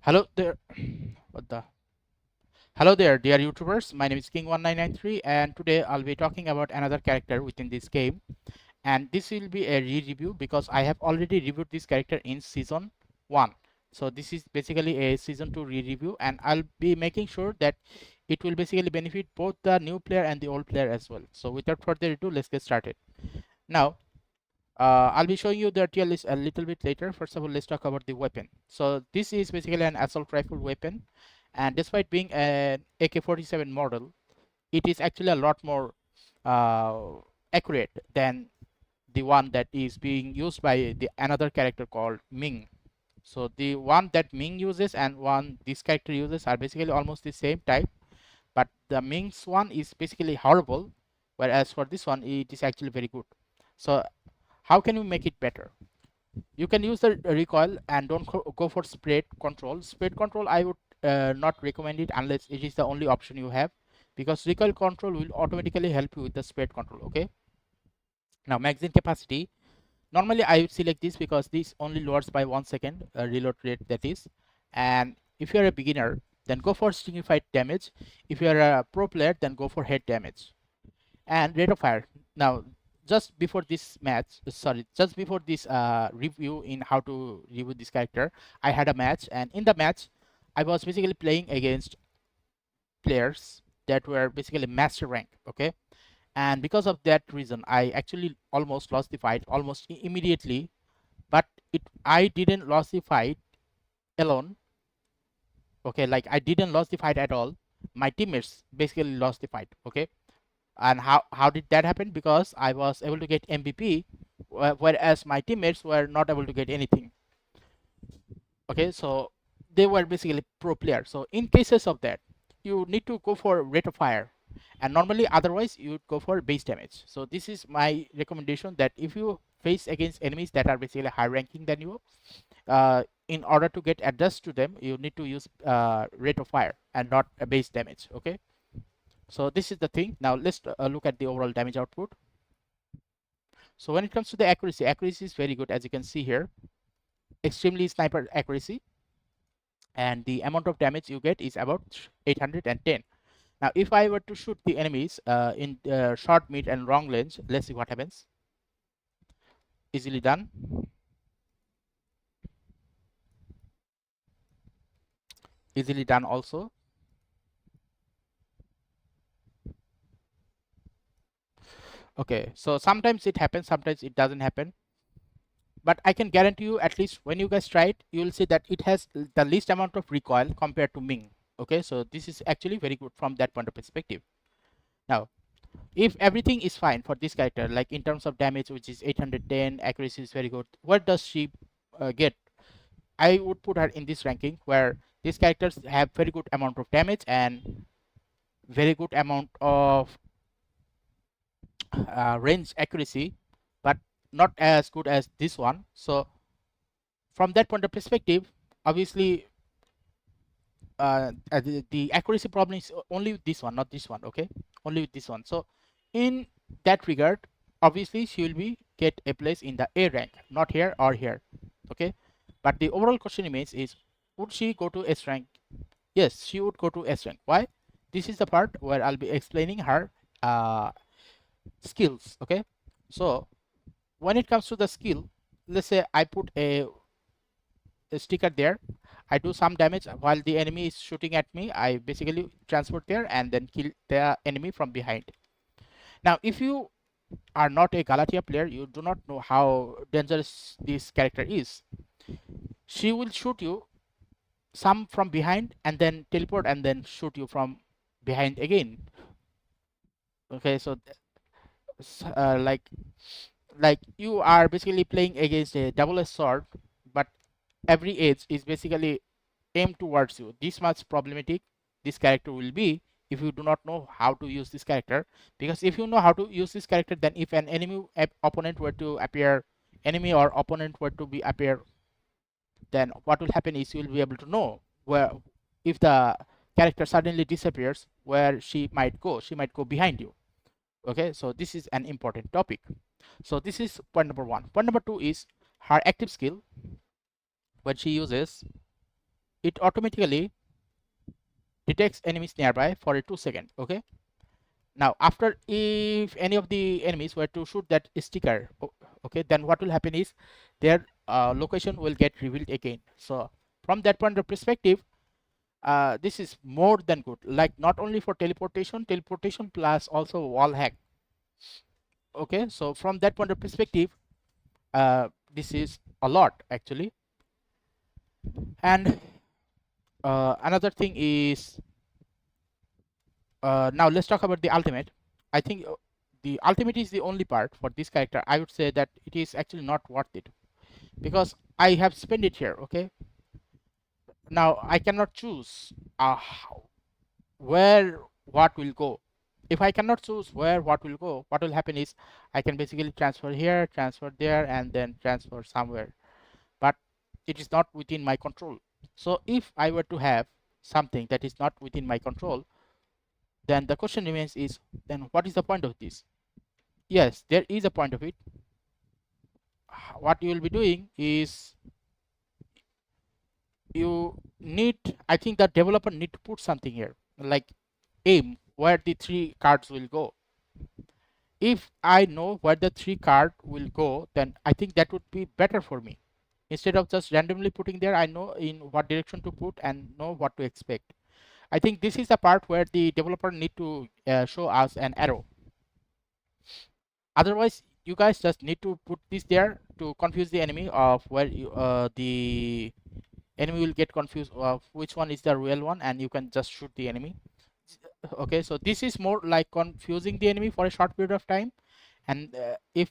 Hello there. What the? Hello there, dear YouTubers. My name is King1993, and today I'll be talking about another character within this game. And this will be a re-review because I have already reviewed this character in season 1. So this is basically a season 2 re-review, and I'll be making sure that it will basically benefit both the new player and the old player as well. So without further ado, let's get started. Now, I'll be showing you the tier list a little bit later. First of all, let's talk about the weapon. So this is basically an assault rifle weapon, and despite being an AK-47 model, it is actually a lot more uh, accurate than the one that is being used by the another character called Ming. So the one that Ming uses and one this character uses are basically almost the same type, but the Ming's one is basically horrible, whereas for this one it is actually very good. So how can we make it better? You can use the recoil and don't go for spread control. Spread control I would not recommend it unless it is the only option you have, because recoil control will automatically help you with the spread control. Okay, now magazine capacity, normally I would select this because this only lowers by 1 second reload rate, that is. And if you're a beginner, then go for signified damage. If you're a pro player, then go for head damage. And rate of fire, now just before this match, sorry, just before this review in how to review this character, I had a match, and in the match I was basically playing against players that were basically master rank. Okay, and because of that reason I actually almost lost the fight almost immediately. But I didn't lose the fight alone. Okay, like I didn't lose the fight at all, my teammates basically lost the fight. Okay, and how did that happen? Because I was able to get MVP, whereas my teammates were not able to get anything. Okay, so they were basically pro players. So in cases of that, you need to go for rate of fire, and normally otherwise you would go for base damage. So this is my recommendation, that if you face against enemies that are basically high ranking than you, in order to get adjust to them, you need to use rate of fire and not a base damage. Okay, so this is the thing. Now let's look at the overall damage output. So when it comes to the accuracy, accuracy is very good, as you can see here, extremely sniper accuracy, and the amount of damage you get is about 810. Now if I were to shoot the enemies in short, mid, and long range, let's see what happens. Easily done. Easily done also. Okay, so sometimes it happens, sometimes it doesn't happen, but I can guarantee you, at least when you guys try it, you will see that it has the least amount of recoil compared to Ming. Okay, so this is actually very good from that point of perspective. Now if everything is fine for this character, like in terms of damage, which is 810, accuracy is very good, what does she get? I would put her in this ranking where these characters have very good amount of damage and very good amount of range accuracy, but not as good as this one. So from that point of perspective, obviously the accuracy problem is only with this one, not this one. Okay, only with this one. So in that regard, obviously she will be get a place in the A rank, not here or here. Okay, but the overall question remains is, would she go to S rank? Yes, she would go to S rank. Why? This is the part where I'll be explaining her skills. Okay, so when it comes to the skill, let's say I put a sticker there, I do some damage while the enemy is shooting at me, I basically transport there and then kill the enemy from behind. Now if you are not a Galatea player, you do not know how dangerous this character is. She will shoot you some from behind and then teleport and then shoot you from behind again. Okay, so like you are basically playing against a double-edged sword, but every edge is basically aimed towards you. This much problematic this character will be if you do not know how to use this character. Because if you know how to use this character, then if an enemy opponent were to appear, enemy or opponent were to be appear, then what will happen is you will be able to know where, if the character suddenly disappears, where she might go. She might go behind you. Okay, so this is an important topic. So this is point number 1. Point number 2 is her active skill. When she uses it automatically detects enemies nearby for a 2 second. Okay, now after, if any of the enemies were to shoot that sticker, okay, then what will happen is their location will get revealed again. So from that point of perspective, this is more than good, like not only for teleportation plus also wall hack. Okay, so from that point of perspective, this is a lot actually. And another thing is, now let's talk about the ultimate. I think the ultimate is the only part for this character. I would say that it is actually not worth it, because I have spent it here. Okay, now I cannot choose where what will go. If I cannot choose where what will go, what will happen is I can basically transfer here, transfer there, and then transfer somewhere, but it is not within my control. So if I were to have something that is not within my control, then the question remains is, then what is the point of this? Yes, there is a point of it. What you will be doing is, you need, I think the developer need to put something here, like aim where the 3 cards will go. If I know where the 3 card will go, then I think that would be better for me. Instead of just randomly putting there, I know in what direction to put and know what to expect. I think this is the part where the developer need to show us an arrow. Otherwise, you guys just need to put this there to confuse the enemy of where the enemy will get confused of which one is the real one, and you can just shoot the enemy. Okay, so this is more like confusing the enemy for a short period of time, and if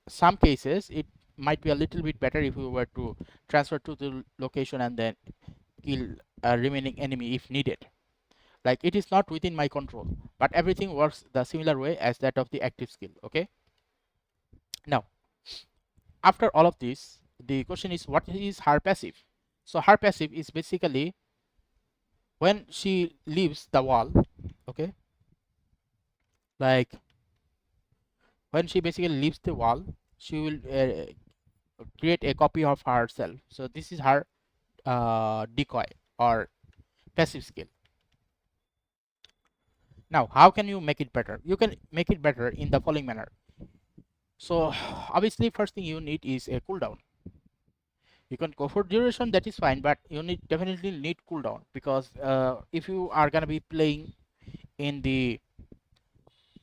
some cases it might be a little bit better if we were to transfer to the location and then kill a remaining enemy if needed. Like, it is not within my control, but everything works the similar way as that of the active skill. Okay, now after all of this, the question is, what is her passive? So her passive is basically when she leaves the wall. Okay, like when she basically leaves the wall, she will create a copy of herself. So this is her decoy or passive skill. Now how can you make it better? You can make it better in the following manner. So obviously first thing you need is a cooldown. You can go for duration, that is fine, but you definitely need cooldown, because if you are gonna be playing in the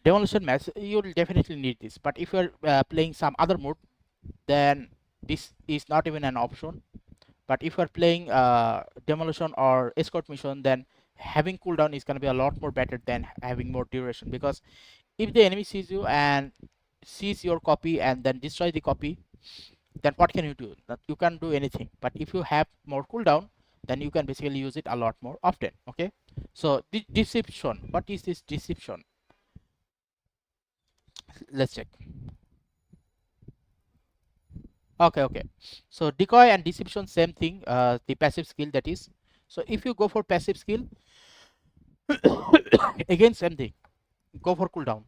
demolition match, you will definitely need this. But if you're playing some other mode, then this is not even an option. But if you're playing demolition or escort mission, then having cooldown is going to be a lot more better than having more duration, because if the enemy sees you and sees your copy and then destroy the copy, then what can you do? You can't do anything. But if you have more cooldown, then you can basically use it a lot more often. Okay, so the deception, what is this deception? Let's check. Okay, so decoy and deception, same thing. The passive skill, that is. So if you go for passive skill, again same thing, go for cooldown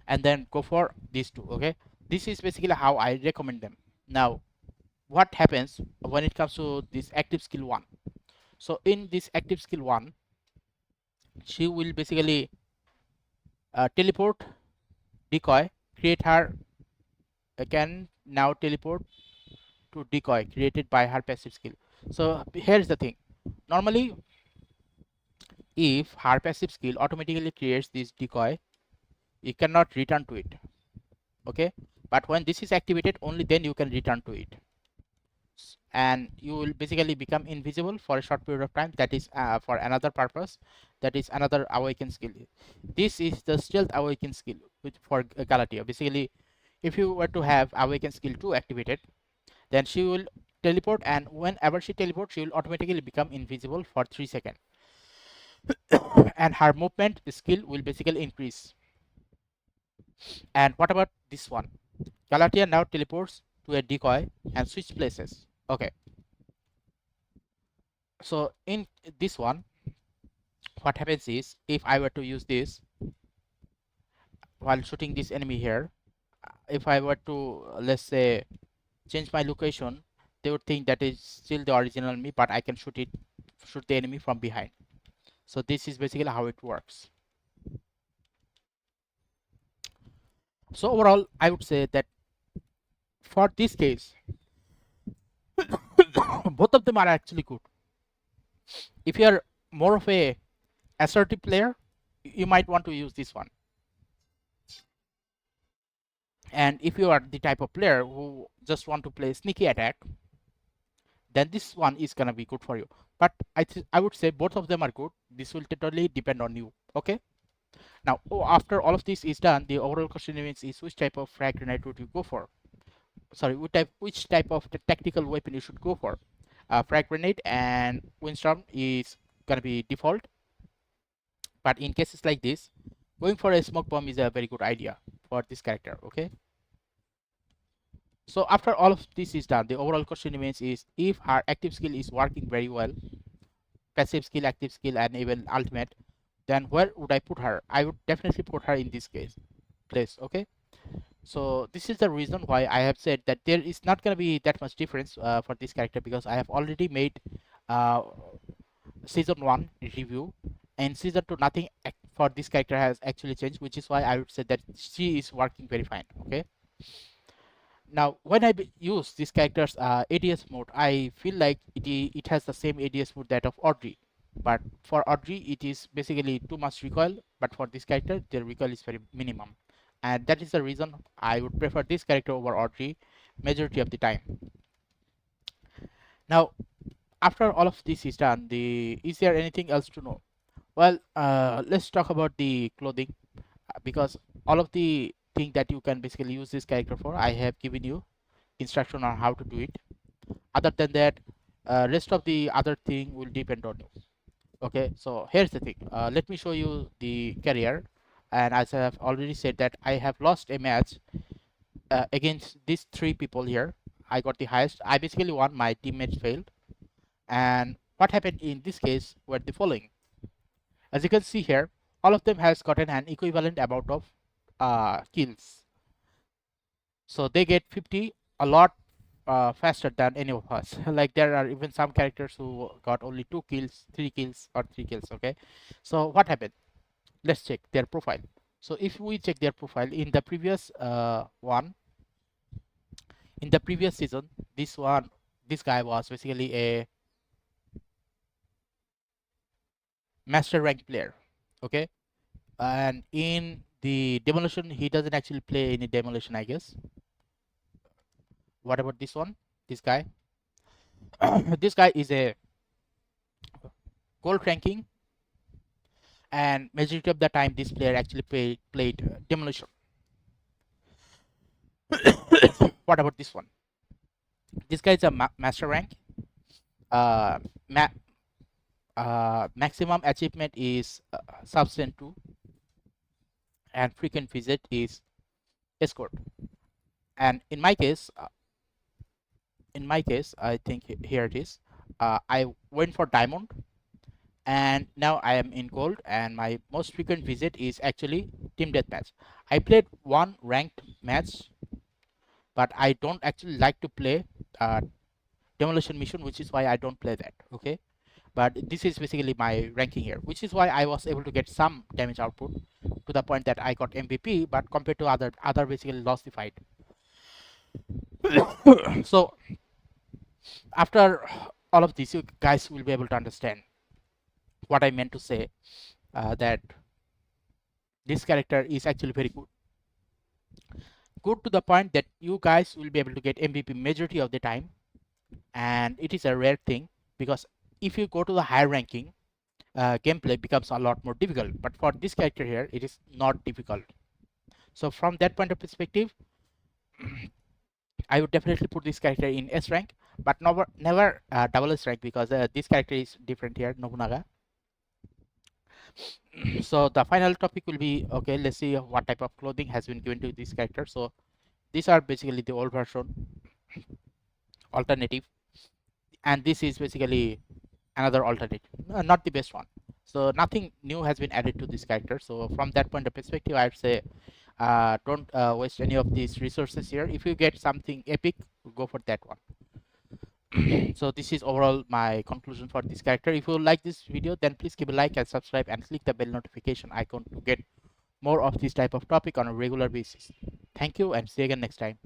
and then go for these two. Okay, this is basically how I recommend them. Now what happens when it comes to this active skill 1? So in this active skill 1, she will basically teleport, decoy, create her, can now teleport to decoy created by her passive skill. So here's the thing, normally if her passive skill automatically creates this decoy, you cannot return to it. Okay, but when this is activated, only then you can return to it, and you will basically become invisible for a short period of time. That is for another purpose, that is another awaken skill. This is the stealth awaken skill for Galatea. Basically, if you were to have awaken skill 2 activated, then she will teleport, and whenever she teleports, she will automatically become invisible for 3 seconds. And her movement skill will basically increase. And what about this one? Galatea now teleports to a decoy and switch places. Okay, so in this one, what happens is, if I were to use this while shooting this enemy here, if I were to let's say change my location they would think that is still the original me, but I can shoot the enemy from behind. So this is basically how it works. So overall, I would say that for this case, both of them are actually good. If you are more of a assertive player, you might want to use this one. And if you are the type of player who just want to play sneaky attack, then this one is gonna be good for you. But I would say both of them are good. This will totally depend on you. Okay. Now, after all of this is done, the overall question remains is which type of frag grenade would you go for? Sorry, which type of tactical weapon you should go for? Frag grenade and windstorm is gonna be default. But in cases like this, going for a smoke bomb is a very good idea for this character. Okay. So after all of this is done, the overall question remains is if her active skill is working very well, passive skill, active skill, and even ultimate, then where would I put her? I would definitely put her in this place. Okay. So this is the reason why I have said that there is not going to be that much difference for this character, because I have already made uh, season 1 review, and season 2 nothing for this character has actually changed, which is why I would say that she is working very fine. Okay. Now, when I use this character's ADS mode, I feel like it has the same ADS mode that of Audrey. But for Audrey, it is basically too much recoil. But for this character, the recoil is very minimum. And that is the reason I would prefer this character over Audrey majority of the time. Now, after all of this is done, is there anything else to know? Well, let's talk about the clothing, because all of the thing that you can basically use this character for, I have given you instruction on how to do it. Other than that, rest of the other thing will depend on you. Okay, so here's the thing. Let me show you the career. And as I have already said that I have lost a match against these 3 people here. I got the highest. I basically won, my teammates failed. And what happened in this case were the following. As you can see here, all of them has gotten an equivalent amount of kills. So they get 50 a lot faster than any of us. Like there are even some characters who got only 2 kills, 3 kills, or 3 kills. Okay, so what happened? Let's check their profile. So if we check their profile in the previous in the previous season, this guy was basically a master rank player. Okay, and in the demolition, he doesn't actually play any demolition, I guess. What about this one? This guy. This guy is a gold ranking, and majority of the time this player actually played demolition. What about this one? This guy is a master rank. Uh, ma Maximum achievement is substance 2, and frequent visit is escort. And in my case, I think here it is. I went for diamond, and now I am in gold, and my most frequent visit is actually team deathmatch. I played one ranked match, but I don't actually like to play demolition mission, which is why I don't play that. Okay, but this is basically my ranking here, which is why I was able to get some damage output to the point that I got MVP, but compared to other basically lost the fight. So after all of this, you guys will be able to understand what I meant to say, that this character is actually very good to the point that you guys will be able to get MVP majority of the time. And it is a rare thing, because if you go to the higher ranking, gameplay becomes a lot more difficult, but for this character here it is not difficult. So from that point of perspective, I would definitely put this character in S rank, but never double S rank, because this character is different here, Nobunaga. So the final topic will be, okay, let's see what type of clothing has been given to this character. So these are basically the old version alternative, and this is basically another alternative, not the best one. So nothing new has been added to this character. So from that point of perspective, I'd say don't waste any of these resources here. If you get something epic, go for that one. So this is overall my conclusion for this character. If you like this video, then please give a like and subscribe and click the bell notification icon to get more of this type of topic on a regular basis. Thank you and see you again next time.